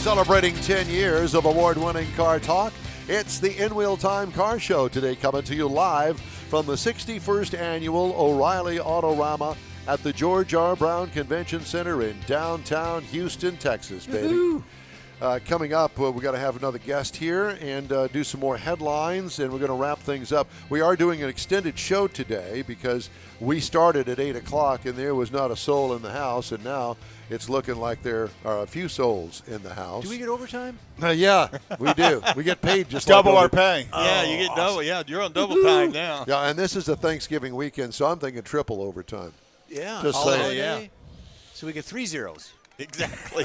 Celebrating 10 years of award-winning car talk, it's the In Wheel Time Car Show today, coming to you live from the 61st Annual O'Reilly Autorama at the George R. Brown Convention Center in downtown Houston, Texas, baby. Coming up, we're going to have another guest here and do some more headlines, and we're going to wrap things up. We are doing an extended show today because we started at 8 o'clock and there was not a soul in the house, and now it's looking like there are a few souls in the house. Do we get overtime? Yeah, we do. We get paid just double like our pay. Yeah, you get double. Yeah, you're on double time now. Yeah, and this is a Thanksgiving weekend, so I'm thinking triple overtime. Yeah. Just saying. Holiday. Yeah. So we get 3 zeros. Exactly.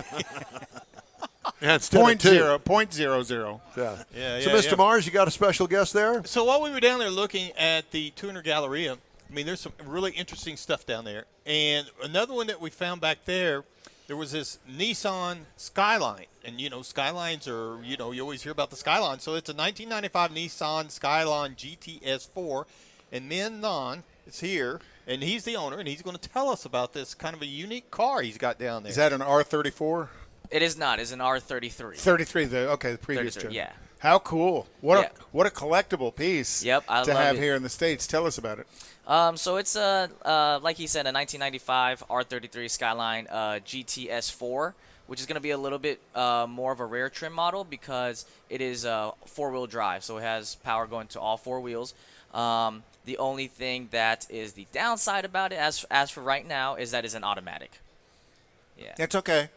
Yeah, instead of 0.00. Yeah. So, Mr. Mars, you got a special guest there? So while we were down there looking at the Tuner Galleria, I mean, there's some really interesting stuff down there. And another one that we found back there, there was this Nissan Skyline. And, you know, Skylines are, you know, you always hear about the Skyline. So it's a 1995 Nissan Skyline GTS4. And Minh Nhan is here, and he's the owner, and he's going to tell us about this kind of a unique car he's got down there. Is that an R34? It is not. It's an R33. 33, the previous 33, gen. yeah. How cool. What a collectible piece Yep, I to love have it. here in the States. Tell us about it. So it's like he said, a 1995 R33 Skyline GTS4, which is going to be a little bit more of a rare trim model because it is four-wheel drive, so it has power going to all four wheels. The only thing that is the downside about it, as for right now, is that it's an automatic. Yeah, That's okay.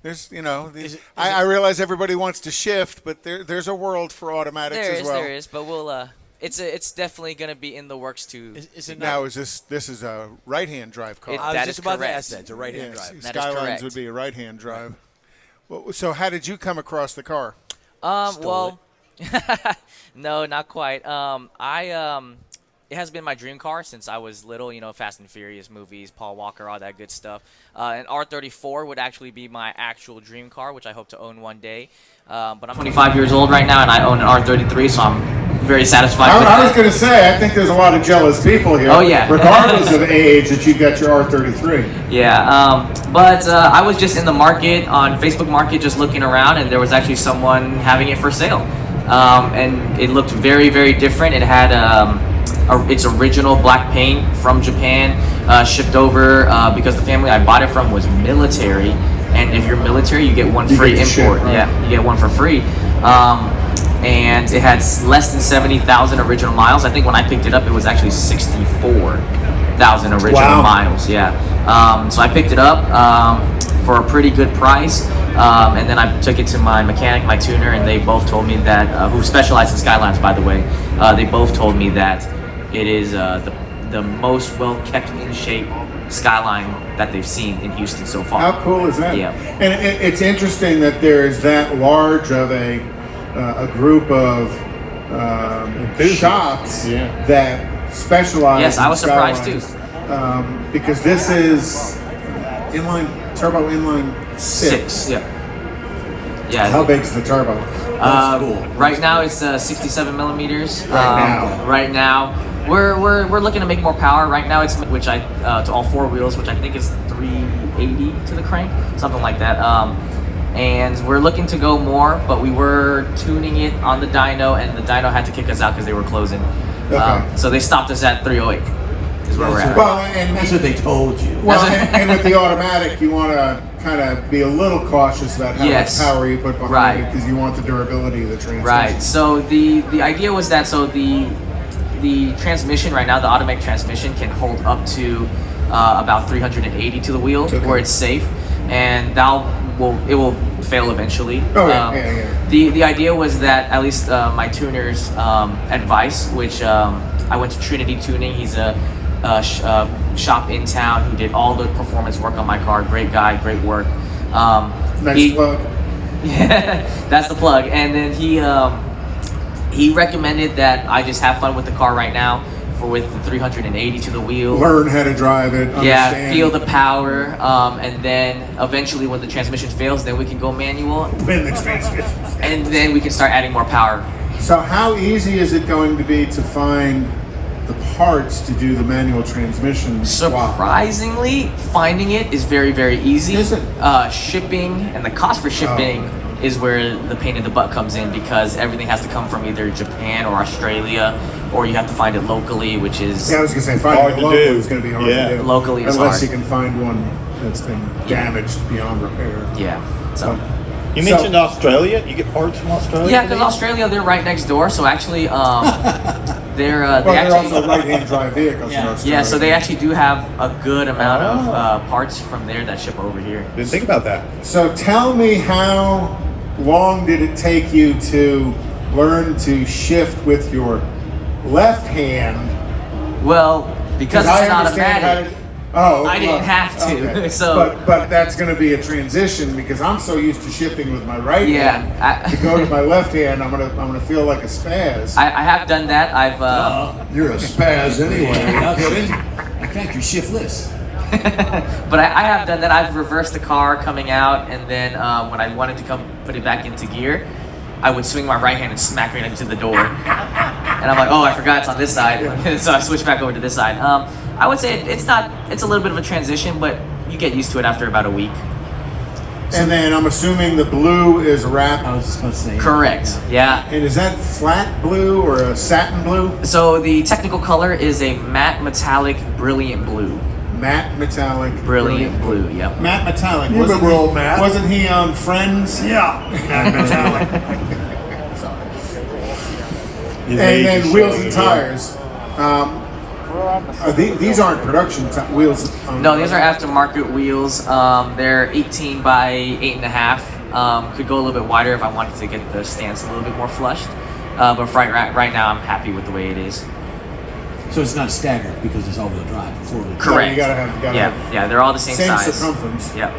There's, you know, I realize everybody wants to shift, but there's a world for automatics as well. There is, but we'll. It's definitely going to be in the works too. Is it Now, not? this is a right-hand drive car? I was That just is about correct. to ask that. It's a right-hand Yes, drive. That is Skylines correct. would be a right-hand drive. Well, so how did you come across the car? Well, no, not quite. It has been my dream car since I was little, you know, Fast and Furious movies, Paul Walker, all that good stuff. An R34 would actually be my actual dream car, which I hope to own one day. But I'm 25 years old right now, and I own an R33, so I'm very satisfied with I was that. going to say, I think there's a lot of jealous people here. Oh, yeah. Regardless of age, that you got your R33. Yeah, but I was just in the market, on Facebook Market, just looking around, and there was actually someone having it for sale. And it looked very, very different. It had its original black paint from Japan, shipped over because the family I bought it from was military. And if you're military, you get one free import. ship, right? Yeah, you get one for free. And it had less than 70,000 original miles. I think when I picked it up, it was actually 64,000 original miles. Yeah. So I picked it up for a pretty good price. And then I took it to my mechanic, my tuner, and they both told me that, who specialize in Skylines, by the way, they both told me that it is the most well-kept in shape Skyline that they've seen in Houston so far. How cool is that? Yeah. And it's interesting that there's that large of a group of shops that specialize. Yes, I was in surprised too. Skylines. Because this is turbo inline six. Yeah. Yeah. How big is the turbo? Right now it's 67 millimeters. Right now, we're looking to make more power. Right now it's to all four wheels, which I think is 380 to the crank, something like that. And we're looking to go more, but we were tuning it on the dyno, and the dyno had to kick us out because they were closing. Okay. So they stopped us at 308. Is where we're at. Well, and That's what they told you. Well, and with the automatic, you want to kind of be a little cautious about how much power you put behind it because you want the durability of the transmission. Right. So the idea was that the transmission right now, the automatic transmission, can hold up to about 380 to the wheel, where it's safe, and it will fail eventually. Oh yeah. The idea was that at least my tuner's advice, which I went to Trinity Tuning. He's a shop in town who did all the performance work on my car. Great guy, great work. Nice plug. Yeah, that's the plug. And then he recommended that I just have fun with the car right now, with the 380 to the wheel. Learn how to drive it. Yeah, Understand. feel the power, and then eventually when the transmission fails, then we can go manual, Win the transmission. and then we can start adding more power. So how easy is it going to be to find the parts to do the manual transmission swap? Surprisingly, finding it is very, very easy. Is it? Shipping and the cost for shipping is where the pain in the butt comes in, because everything has to come from either Japan or Australia, or you have to find it locally, which is... Yeah, I was going to say, finding it locally is going to be hard to do. Locally is Unless hard. you can find one that's been damaged beyond repair. Yeah, so... You mentioned Australia. You get parts from Australia? Yeah, because Australia, they're right next door. So actually, they're also right-hand drive vehicles in Australia. Yeah, so they actually do have a good amount of parts from there that ship over here. Didn't think about that. So tell me, how long did it take you to learn to shift with your left hand? Well, because it's not automatic. I didn't have to. Okay. So, but that's going to be a transition, because I'm so used to shifting with my right hand. To go to my left hand, I'm gonna feel like a spaz. I have done that. I've. You're a spaz anyway. In fact, you're shiftless. But I have done that. I've reversed the car coming out, and then when I wanted to come put it back into gear, I would swing my right hand and smack right into the door. And I'm like, oh, I forgot it's on this side. So I switched back over to this side. I would say it's a little bit of a transition, but you get used to it after about a week. And then I'm assuming the blue is wrapped. I was just going to say. Correct. Yeah. And is that flat blue or a satin blue? So the technical color is a matte metallic brilliant blue. Matte metallic brilliant blue. Yep. Matte metallic. You remember old Matt? Wasn't he on Friends? Yeah. Matte metallic. And then wheels and tires. These aren't production wheels. No, these are aftermarket wheels. They're 18 by 8.5. Could go a little bit wider if I wanted to get the stance a little bit more flushed. But right now, I'm happy with the way it is. So it's not staggered because it's all-wheel drive. Correct. You gotta have they're all the same size. Circumference. Yep.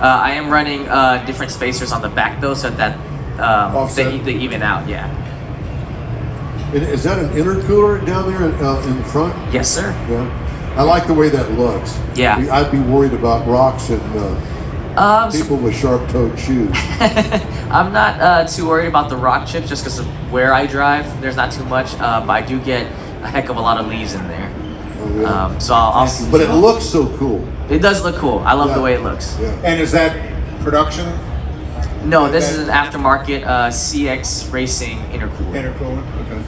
I am running different spacers on the back though, so that they even out. Yeah. Is that an intercooler down there in the front? Yes, sir. Yeah. I like the way that looks. Yeah. I'd be worried about rocks and people with sharp-toed shoes. I'm not too worried about the rock chips just because of where I drive. There's not too much, but I do get a heck of a lot of leaves in there. Oh, yeah. So I'll But it looks so cool. It does look cool. I love the way it looks. Yeah. And is that production? No, this is an aftermarket CX Racing intercooler. Okay.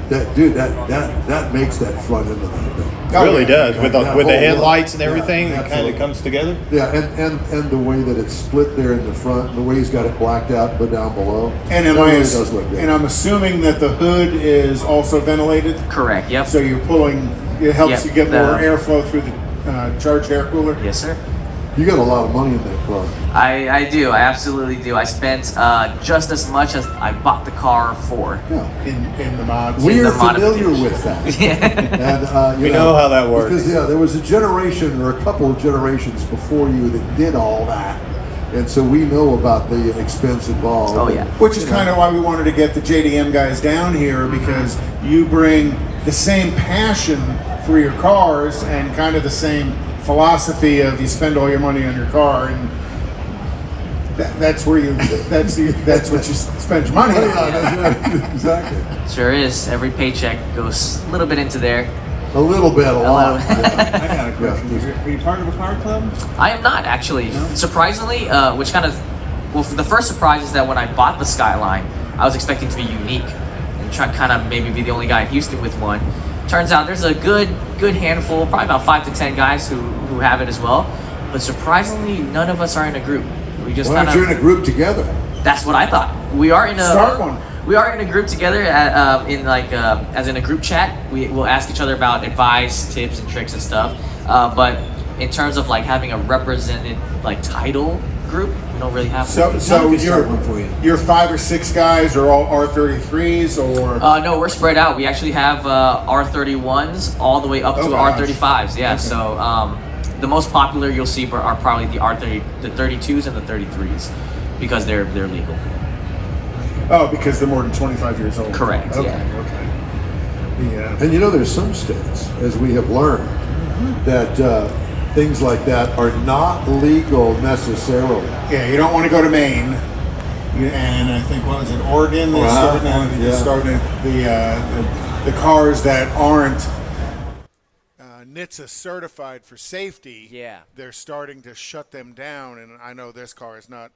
That makes that front end of that thing. It really does. With the whole headlights look. and everything, Yeah, it kind of comes together. Yeah, and the way that it's split there in the front, the way he's got it blacked out but down below. And does look good. And I'm assuming that the hood is also ventilated. Correct. Yep. So you're pulling. It helps you get more airflow through the charged air cooler. Yes, sir. You got a lot of money in that car. I do. I absolutely do. I spent just as much as I bought the car for. Yeah. In the mods. We are familiar with that. Yeah. And, we know how that works. Because there was a generation or a couple of generations before you that did all that. And so we know about the expense involved. Oh, yeah. Which is kind of why we wanted to get the JDM guys down here, because you bring the same passion for your cars and kind of the same philosophy of you spend all your money on your car, and that's what you spend your money on. Yeah, exactly. Sure is. Every paycheck goes a little bit into there. A little bit, a lot. I got a question. Are you part of a car club? I am not, actually. No? Surprisingly, which kind of, well, the first surprise is that when I bought the Skyline, I was expecting to be unique and try kind of maybe be the only guy in Houston with one. Turns out there's a good handful, probably about 5 to 10 guys who have it as well. But surprisingly, none of us are in a group. We just Why aren't you in a group together? That's what I thought. We are in a start one. We are in a group together as in a group chat. We'll ask each other about advice, tips, and tricks and stuff. But in terms of like having a represented like title group, we don't really have. So your 5 or 6 guys are all R33s, or? No, we're spread out. We actually have R31s all the way up to R35s. Yeah. Okay. So the most popular you'll see are probably the the 32s and the 33s, because they're legal. Oh, because they're more than 25 years old. Correct. Okay. Yeah. Okay. Yeah. And there's some states, as we have learned, that things like that are not legal necessarily. Yeah, you don't want to go to Maine. And I think, what was it, Oregon? They're starting the cars that aren't NHTSA certified for safety. Yeah. They're starting to shut them down, and I know this car is not.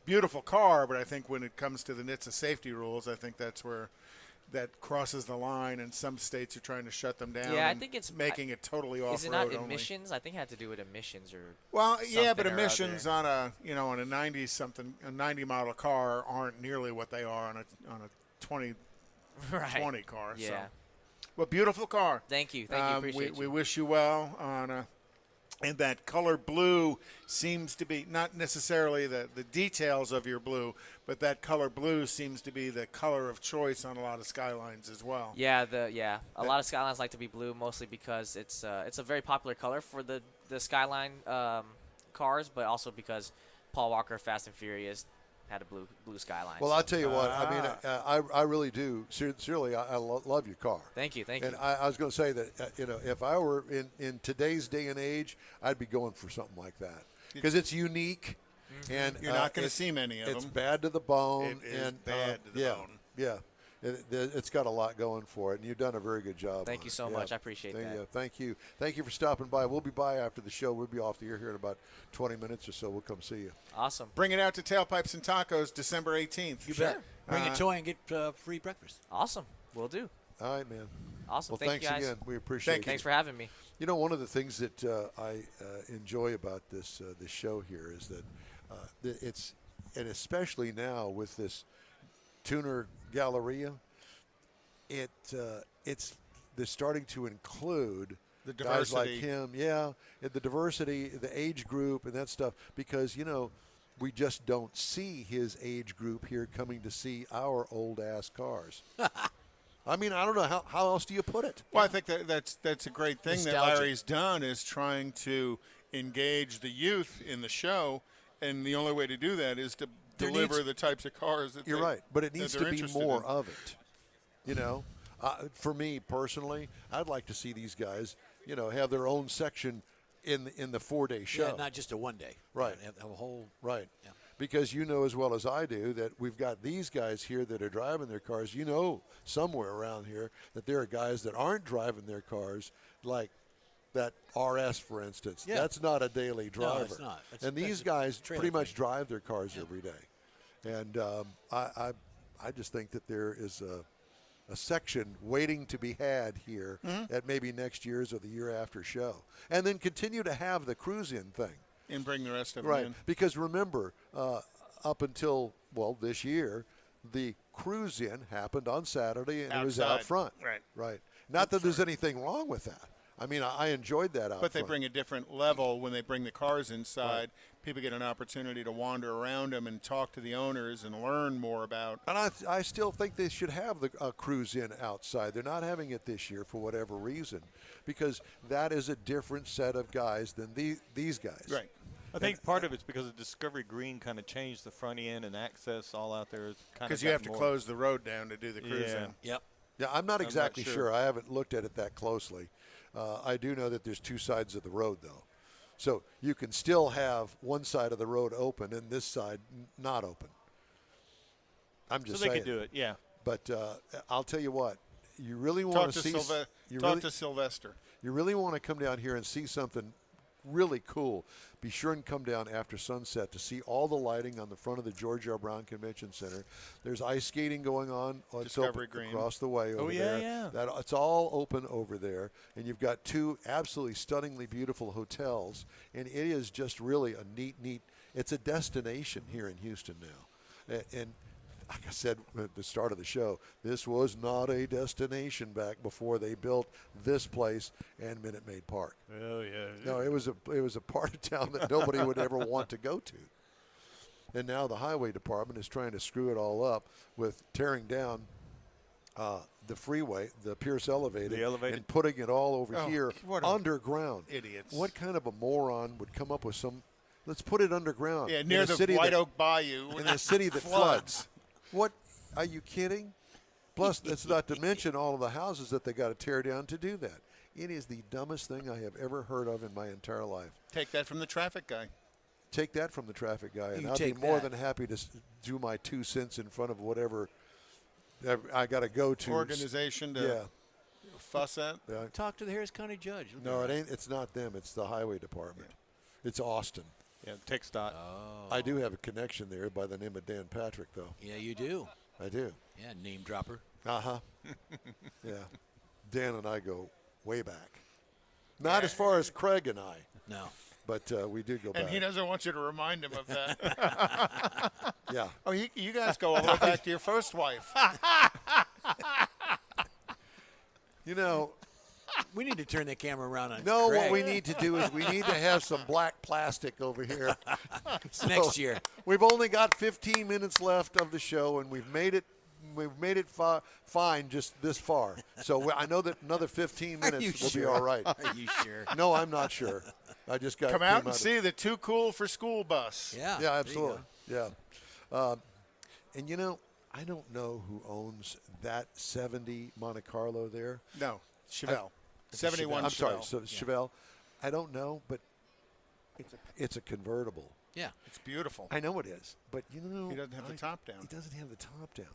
beautiful car, but I think when it comes to the NHTSA safety rules, I think that's where that crosses the line, and some states are trying to shut them down. Yeah, I think it's making it totally off-road. Is it not only. emissions? I think it had to do with emissions or. Well, yeah, but something or emissions other. on a 90 model car aren't nearly what they are on a 2020 Right. car. Yeah. So. Well, beautiful car. Thank you. Appreciate we you. wish you well on and that color blue seems to be not necessarily the details of your blue, but that color blue seems to be the color of choice on a lot of Skylines as well. Yeah, a lot of Skylines like to be blue, mostly because it's a very popular color for the Skyline cars, but also because Paul Walker, Fast and Furious, had a blue Skyline. Well, so. I'll tell you what. I mean, I really do. Sincerely, I love your car. Thank you. And I was going to say that if I were in today's day and age, I'd be going for something like that because it's unique, and you're not going to see many of them. It's bad to the bone. It is and bad to the bone. Yeah. It's got a lot going for it, and you've done a very good job. Thank you so much. I appreciate that. Yeah, thank you. Thank you for stopping by. We'll be by after the show. We'll be off the air here in about 20 minutes or so. We'll come see you. Awesome. Bring it out to Tailpipes and Tacos December 18th. You bet. Bring a toy and get free breakfast. Awesome. Will do. All right, man. Awesome. Well, Thank thanks you guys. again. We appreciate it. Thanks for having me. You know, one of the things that I enjoy about this show here is that it's, and especially now with this tuner galleria, it's they're starting to include the guys like diversity. him, and the diversity, the age group, and that stuff, because we just don't see his age group here coming to see our old ass cars. I mean, I don't know how else do you put it. Well, I think that's a great thing that Nostalgia. Larry's done is trying to engage the youth in the show, and the only way to do that is to deliver the types of cars that You're they- right, but it that needs they're to be interested more in. of it. For me personally, I'd like to see these guys, have their own section in the 4-day show. Yeah, not just a one day. Right. Have a whole. Right. Yeah. Because you know as well as I do that we've got these guys here that are driving their cars. Somewhere around here that there are guys that aren't driving their cars, like that RS, for instance. Yeah. That's not a daily driver. it's not. And these that's a guys trailer pretty much thing. drive their cars every day. And I just think that there is a section waiting to be had here at maybe next year's or the year after show. And then continue to have the cruise-in thing. And bring the rest of them Right, in. because remember, up until, this year, the cruise-in happened on Saturday, and it was out Outside. front. Right. Not that there's anything wrong with that. I mean, I enjoyed that out But they front. bring a different level when they bring the cars inside. People get an opportunity to wander around them and talk to the owners and learn more about. And I still think they should have a cruise-in outside. They're not having it this year for whatever reason, because that is a different set of guys than these guys. Right. I think part of it's because of Discovery Green kind of changed the front end and access all out there. Because you have to close the road down to do the cruising. Yeah. Yep. Yeah, I'm not exactly sure. sure. I haven't looked at it that closely. I do know that there's two sides of the road, though. So you can still have one side of the road open and this side not open. I'm just So they saying. could do it, yeah. But I'll tell you what. You really Talk want to to see. to Sylvester. You really want to come down here and see something really cool. Be sure and come down after sunset to see all the lighting on the front of the George R. Brown Convention Center. There's ice skating going on. It's Discovery open Green. across the way over there. yeah. It's all open over there, and you've got two absolutely stunningly beautiful hotels, and it is just really a neat. It's a destination here in Houston now, and. Like I said at the start of the show, this was not a destination back before they built this place and Minute Maid Park. Oh, yeah. No, it was a part of town that nobody would ever want to go to. And now the highway department is trying to screw it all up with tearing down the freeway, the Pierce elevated, and putting it all over here what underground. idiots. What kind of a moron would come up with let's put it underground. Yeah, near in a the city White Oak Bayou. in a city that floods. What? Are you kidding? Plus, that's not to mention all of the houses that they got to tear down to do that. It is the dumbest thing I have ever heard of in my entire life. Take that from the traffic guy. Take that from the traffic guy, and You I'll be take more that. than happy to do my 2 cents in front of whatever I got to go to. Organization to fuss at. Yeah. Talk to the Harris County judge. No, it ain't. It's not them. It's the highway department. It's Austin. Yeah, TxDOT. I do have a connection there by the name of Dan Patrick, though. Yeah, you do. I do. Yeah, name dropper. Uh-huh. Yeah. Dan and I go way back. Not as far as Craig and I, No. but we do go back. And he doesn't want you to remind him of that. Yeah. Oh, you guys go all the way back to your first wife. You know, We need to turn the camera around on no, Craig what we need to do is we need to have some black plastic over here. next year. We've only got 15 minutes left of the show, and we've made it fine just this far. So I know that another 15 minutes will be all right. Are you sure? No, I'm not sure. I just got Come out and see the Too Cool for School bus. Yeah. Yeah, there you absolutely. go. Yeah. And you know, I don't know who owns that 70 Monte Carlo there. No, Chevelle. 71 I'm sorry, Chevelle. so Chevelle. I don't know, but it's a convertible. Yeah. It's beautiful. I know it is, but you know, He doesn't have the top down. He doesn't have the top down.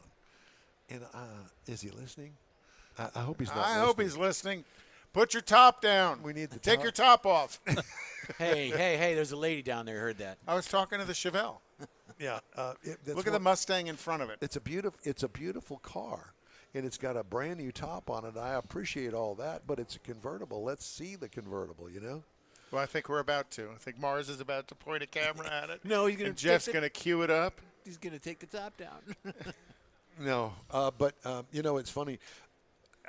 And is he listening? I hope he's not. I hope he's listening. Put your top down. We need the Take top. your top off. Hey, there's a lady down there heard that. I was talking to the Chevelle. Yeah. Look at the Mustang in front of it. It's a beautiful car, and it's got a brand new top on it. I appreciate all that, but it's a convertible. Let's see the convertible. You know. Well, I think we're about to. I think Mars is about to point a camera at it. No, he's gonna And Jeff's take going to cue it up. He's going to take the top down. No, but you know, it's funny.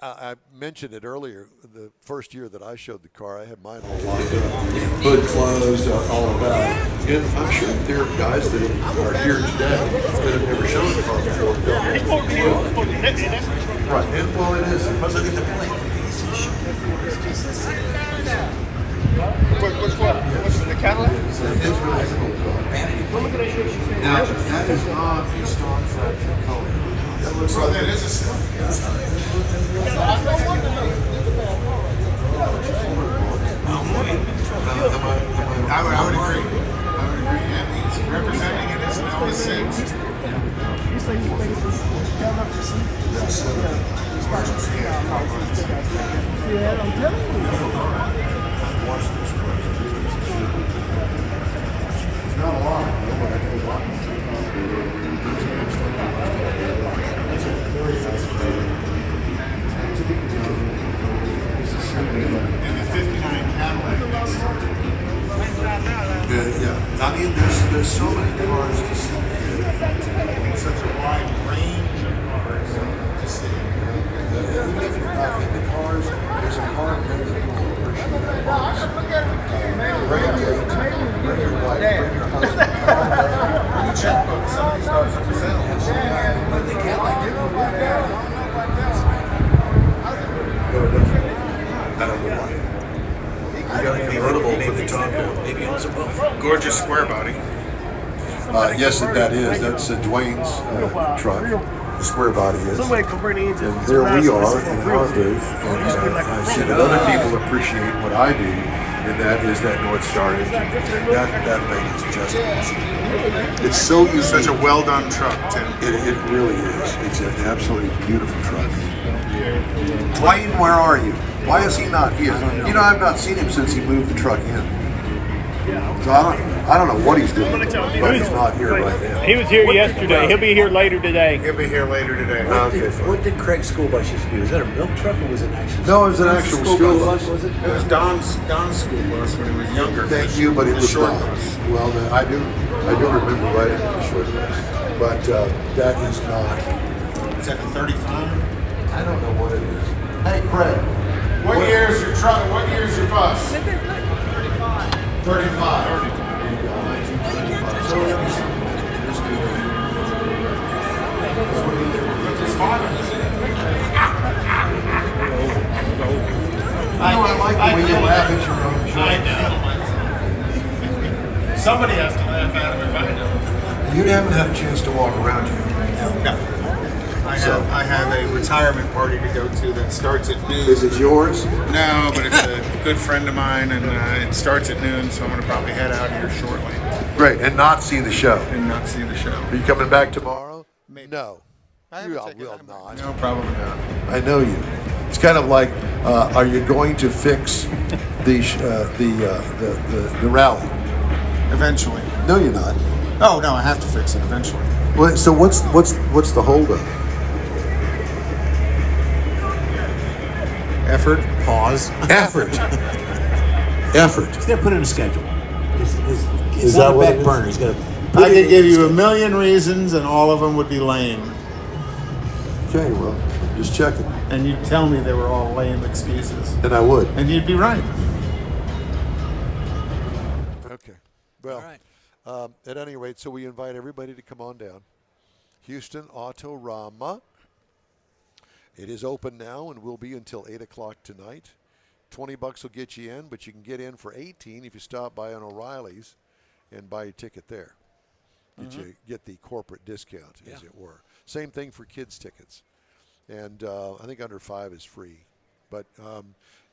I mentioned it earlier. The first year that I showed the car, I had mine all locked up, hood closed, all of that. And I'm sure there are guys that are here today that have never shown the car before. Right, and well, it is. Look at the plate. Which one? What's the Cadillac? It's really cool car. Now, that is not a stock factory color. That looks like That is a stock. I would agree. Yeah, he's representing it as an L6. not a lot, but I do a lot. And the 59 Cadillac next to it. Yeah, I mean, there's so many cars to see. It's such a wide range of cars to see. Even if you're not into cars, there's a car there that people appreciate. Bring your date, bring your wife, bring your husband, bring your checkbook. Some of these cars are for sale. But they can't like it. No, it doesn't. I don't know why. You got a convertible with the top down. Maybe owns them both. Gorgeous square body. Yes, that is. That's Dwayne's truck. The square body is. And there we are in our booth. And I see that other people appreciate what I do, and that is that North Star engine. That thing is just awesome. It's so unique. Such a well done truck, too. It really is. It's an absolutely beautiful truck. Dwayne, where are you? Why is he not here? You know, I've not seen him since he moved the truck in. So I don't know what he's doing, but he's not here right now. He was here yesterday. He'll be here later today. He'll be here later today. Okay, fine. What did Craig's school bus used to be? Was that a milk truck or was it an actual? No, it was an actual school bus. Was it? It was Don's school bus when he was younger. Thank you, but it was short not. bus. Well, then, I do remember riding the short bus, but that is not. Is that a 35? I don't know what it is. Hey, Craig. What year is your truck? What year is your bus? 35. So let me see. Just do it. It's fine. I like the way you laugh at your own joke. I know. Somebody has to laugh at him if I don't. You haven't had a chance to walk around here. No. I have a retirement party to go to that starts at noon. Is it yours? No, but it's a good friend of mine, and it starts at noon, so I'm going to probably head out here shortly Great, and not see the show. and not see the show. Are you coming back tomorrow? Maybe. No. I You haven't taken will time. not. No, probably not. I know you. It's kind of like, are you going to fix the rally? Eventually. No, you're not. Oh no, I have to fix it eventually. Well, so what's the holdup? Effort. Pause. Effort. Effort. He's got to put in a schedule. It's Is not that a what back it is? burner. He's got to. I could give you a million reasons, and all of them would be lame. Okay, well, just checking. And you'd tell me they were all lame excuses, And I would. and you'd be right. Okay. Well, All right. at any rate, so we invite everybody to come on down. Houston Autorama. It is open now and will be until 8 o'clock tonight. $20 will get you in, but you can get in for $18 if you stop by on O'Reilly's and buy a ticket there. You get the corporate discount, as it were. Same thing for kids' tickets. And I think under 5 is free. But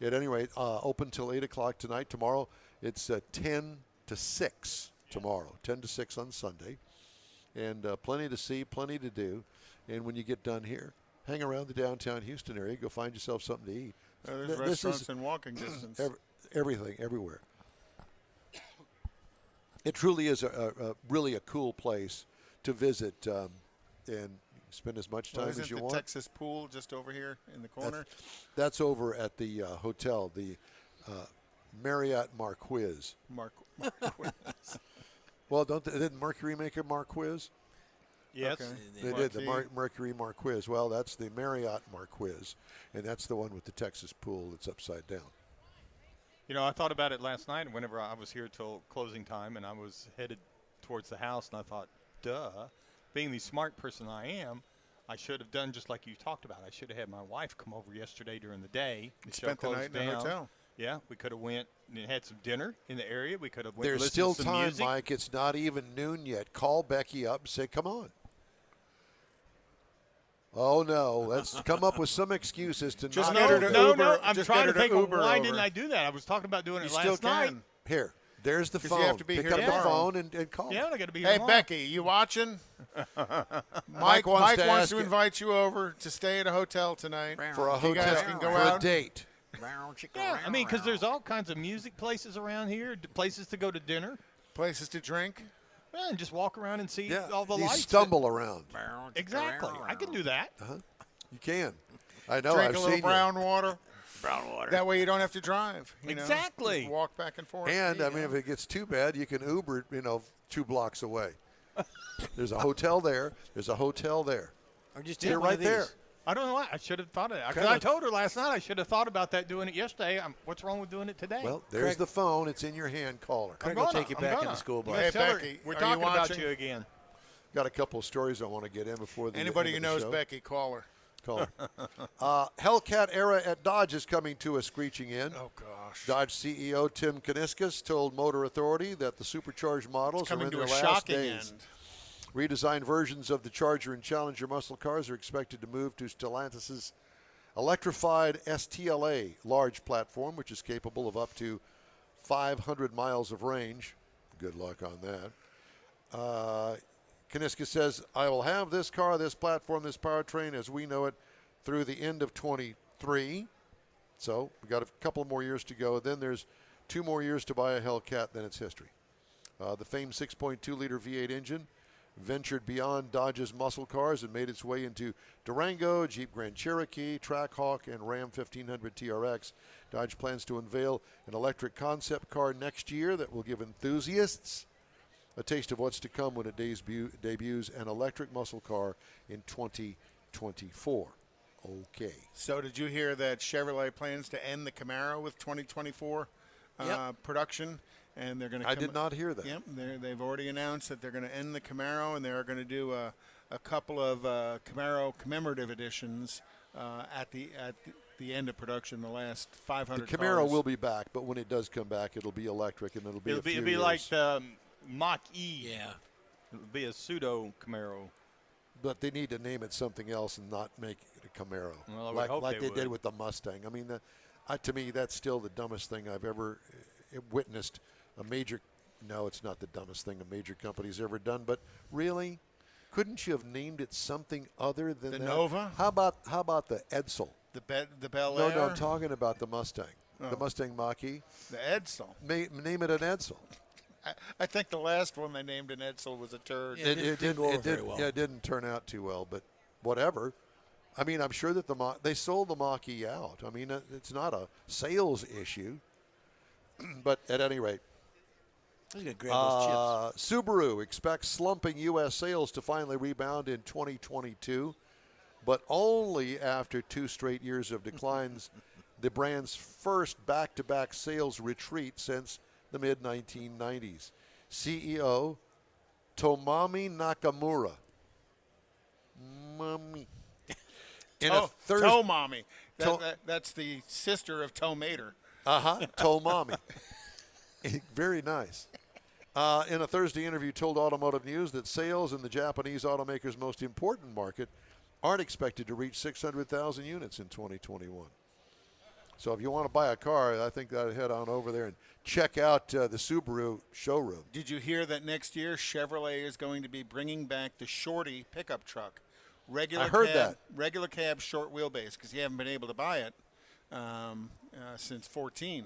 at any rate, open till 8 o'clock tonight. Tomorrow, it's 10 to 6 tomorrow, 10 to 6 on Sunday. And plenty to see, plenty to do. And when you get done here, hang around the downtown Houston area, go find yourself something to eat. There's This restaurants is in walking distance. everything, everywhere. It truly is really a cool place to visit and spend as much time Isn't as you the want. Texas pool just over here in the corner? That's over at the hotel, the Marriott Marquise. Well, didn't Mercury make a Marquise? Yes. Okay. They did, the Mercury Marquise. Well, that's the Marriott Marquise, and that's the one with the Texas pool that's upside down. You know, I thought about it last night whenever I was here till closing time, and I was headed towards the house, and I thought, duh, being the smart person I am, I should have done just like you talked about. I should have had my wife come over yesterday during the day. Spent the night in the hotel. Yeah, we could have went and had some dinner in the area. We could have went. There's still time, Mike. It's not even noon yet. Call Becky up and say, come on. Oh, no. Let's come up with some excuses to Just not get her do to that. Uber. No, I'm Just trying get to her think to of Uber why over. didn't I do that? I was talking about doing You it still last night. can. Here, there's the 'Cause phone. you have to be Pick here up the tomorrow. phone and call. Yeah, I got to be here Hey, tomorrow. Becky, you watching? Mike wants to ask to you- invite you over to stay at a hotel tonight. For a You guys hotel, can go for out. a date. Yeah, I mean, because there's all kinds of music places around here, places to go to dinner, Places to drink. well, and just walk around and see Yeah, all the you lights. stumble around. Exactly. I can do that. You can. I know. Drink I've a seen little you. brown water. Brown water. That way you don't have to drive. You know? Exactly. Just walk back and forth. And, I mean, if it gets too bad, you can Uber, 2 blocks away. There's a hotel there. There's a hotel there. Or just You're take one right of these. there. I don't know why. I should have thought of that. 'Cause Okay. I told her last night I should have thought about that doing it yesterday. What's wrong with doing it today? Well, there's Craig. the phone. It's in your hand. Call her. Craig I'm will gonna, take you I'm back in gonna. the school I'm bus. gonna Hey, tell her, Becky, we're are you talking about watching? you again. Got a couple of stories I want to get in before the Anybody who end of the knows show. Becky, call her. Call her. Hellcat era at Dodge is coming to a screeching end. Oh, gosh. Dodge CEO Tim Kuniskis told Motor Authority that the supercharged models It's are coming in to their a last shocking days. end. Redesigned versions of the Charger and Challenger muscle cars are expected to move to Stellantis' electrified STLA large platform, which is capable of up to 500 miles of range. Good luck on that. Kuniskis says, I will have this car, this platform, this powertrain as we know it through the end of 23. So we got a couple more years to go. Then there's 2 more years to buy a Hellcat, then it's history. The famed 6.2-liter V8 engine ventured beyond Dodge's muscle cars and made its way into Durango, Jeep Grand Cherokee, Trackhawk, and Ram 1500 TRX. Dodge plans to unveil an electric concept car next year that will give enthusiasts a taste of what's to come when it debuts an electric muscle car in 2024. Okay. So did you hear that Chevrolet plans to end the Camaro with 2024 production? And they're going to. I did not hear that. Yep, they've already announced that they're going to end the Camaro, and they're going to do a couple of Camaro commemorative editions at the end of production. The last 500. The Camaro cars. will be back, but when it does come back, it'll be electric, and it'll be It'll a few be years. like the Mach-E. Yeah. It'll be a pseudo Camaro. But they need to name it something else and not make it a Camaro, Well, I would hope like they they did would. with the Mustang. I mean, to me, that's still the dumbest thing I've ever witnessed. A major, no, it's not the dumbest thing a major company's ever done. But really, couldn't you have named it something other than The that? Nova? How about the Edsel? the Bel No, Air. no, I'm talking about the Mustang, the Oh. Mustang Mach-E. The Edsel. Name it an Edsel. I think the last one they named an Edsel was a turd. Yeah, it didn't go over very well. Yeah, it didn't turn out too well, but whatever. I mean, I'm sure that they sold the Mach-E out. I mean, it's not a sales issue. But at any rate, I'm gonna grab those chips. Subaru expects slumping U.S. sales to finally rebound in 2022, but only after 2 straight years of declines, the brand's first back-to-back sales retreat since the mid-1990s. CEO Tomomi Nakamura. Mommy. Mommy. That's the sister of Mater. Mommy. Very nice. In a Thursday interview, told Automotive News that sales in the Japanese automaker's most important market aren't expected to reach 600,000 units in 2021. So if you want to buy a car, I think I'd head on over there and check out the Subaru showroom. Did you hear that next year Chevrolet is going to be bringing back the Shorty pickup truck? I heard that. Regular cab, short wheelbase, because you haven't been able to buy it since 13.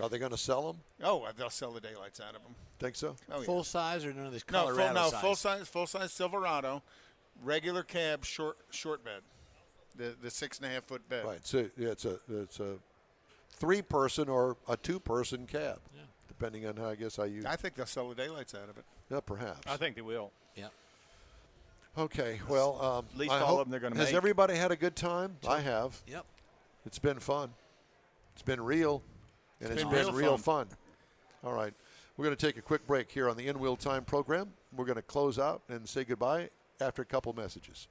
Are they going to sell them? Oh, they'll sell the daylights out of them. Think so? Oh, yeah. Full size or none of this Colorado size? Full size Silverado, regular cab, short bed, the 6.5-foot bed. Right. So yeah, it's a 3-person or a 2-person cab, depending on how you. I think they'll sell the daylights out of it. Yeah, perhaps. I think they will. Yeah. Okay. Well, at least all of them they're going to make. Has everybody had a good time? I have. Yep. It's been fun. It's been real, and it's been been real real fun. All right. We're going to take a quick break here on the In Wheel Time program. We're going to close out and say goodbye after a couple messages.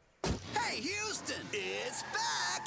Hey, Houston, it's back!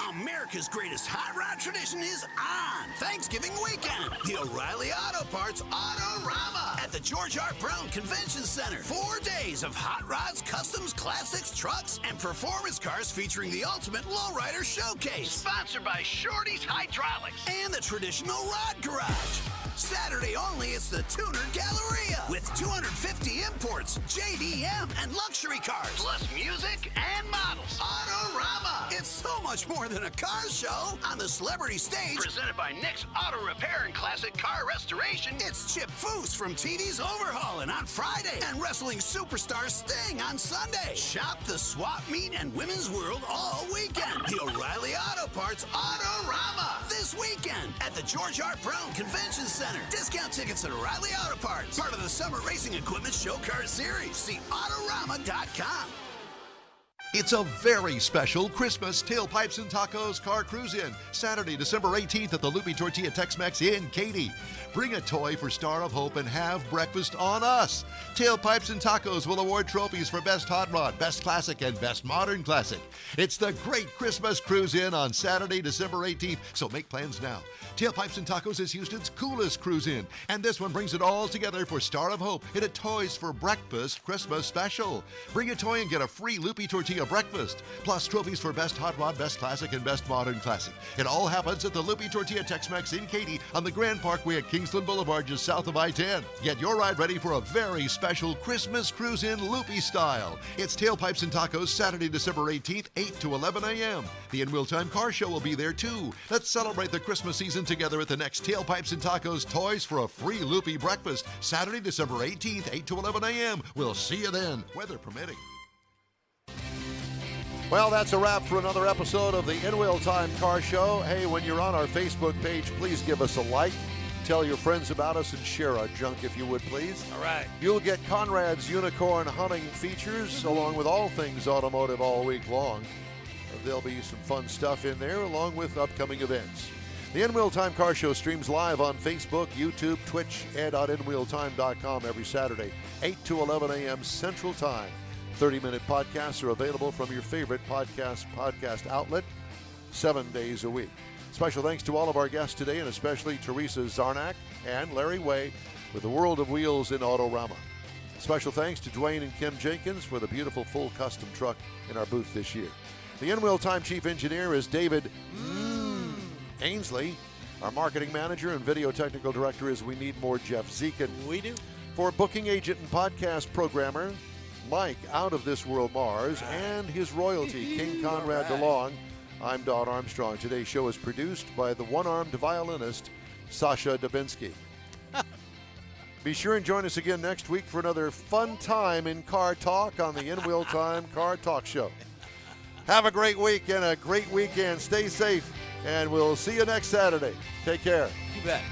America's greatest hot rod tradition is on Thanksgiving weekend. The O'Reilly Auto Parts Autorama at the George R. Brown Convention Center. 4 days of hot rods, customs, classics, trucks, and performance cars featuring the ultimate lowrider showcase. Sponsored by Shorty's Hydraulics and the traditional Rod Garage. Saturday only, it's the Tuner Galleria with 250 imports, JDM, and luxury cars, plus music and models. Autorama. It's so much more than a car show. On the celebrity stage, presented by Nick's Auto Repair and Classic Car Restoration, it's Chip Foose from TV's Overhauling on Friday and wrestling superstar Sting on Sunday. Shop the swap meet and women's world all weekend. The O'Reilly Auto Parts Autorama this weekend at the George R. Brown Convention Center. Discount tickets at O'Reilly Auto Parts. Part of the Summer Racing Equipment Show Car Series. See Autorama.com. It's a very special Christmas Tailpipes and Tacos Car Cruise-In, Saturday, December 18th at the Loopy Tortilla Tex-Mex in Katy. Bring a toy for Star of Hope and have breakfast on us. Tailpipes and Tacos will award trophies for Best Hot Rod, Best Classic, and Best Modern Classic. It's the Great Christmas Cruise-In on Saturday, December 18th, so make plans now. Tailpipes and Tacos is Houston's coolest cruise-in, and this one brings it all together for Star of Hope in a Toys for Breakfast Christmas special. Bring a toy and get a free Loopy Tortilla breakfast, plus trophies for Best Hot Rod, Best Classic, and Best Modern Classic. It all happens at the Loopy Tortilla Tex-Mex in Katy on the Grand Parkway at Kingsland Boulevard, just south of I-10. Get your ride ready for a very special Christmas cruise-in Loopy style. It's Tailpipes and Tacos, Saturday, December 18th, 8 to 11 a.m. The In Wheel Time Car Show will be there too. Let's celebrate the Christmas season together at the next Tailpipes and Tacos Toys for a free Loopy breakfast, Saturday, December 18th, 8 to 11 a.m. We'll see you then, weather permitting. Well, that's a wrap for another episode of the In Wheel Time Car Show. Hey, when you're on our Facebook page, please give us a like. Tell your friends about us and share our junk if you would, please. All right. You'll get Conrad's Unicorn Hunting features along with all things automotive all week long. There'll be some fun stuff in there along with upcoming events. The In Wheel Time Car Show streams live on Facebook, YouTube, Twitch, and on InWheelTime.com every Saturday, 8 to 11 a.m. Central Time. 30-minute podcasts are available from your favorite podcast outlet 7 days a week. Special thanks to all of our guests today, and especially Teresa Zarnak and Larry Way with the World of Wheels in Autorama. Special thanks to Dwayne and Kim Jenkins for the beautiful full custom truck in our booth this year. The In Wheel Time Chief Engineer is David Ainsley. Our marketing manager and video technical director is We Need More Jeff Zekin. We do. For booking agent and podcast programmer Mike Out of This World Mars and his royalty, King Conrad DeLong, I'm Don Armstrong. Today's show is produced by the one-armed violinist, Sasha Dubinsky. Be sure and join us again next week for another fun time in car talk on the In Wheel Time Car Talk Show. Have a great week and a great weekend. Stay safe, and we'll see you next Saturday. Take care. You bet.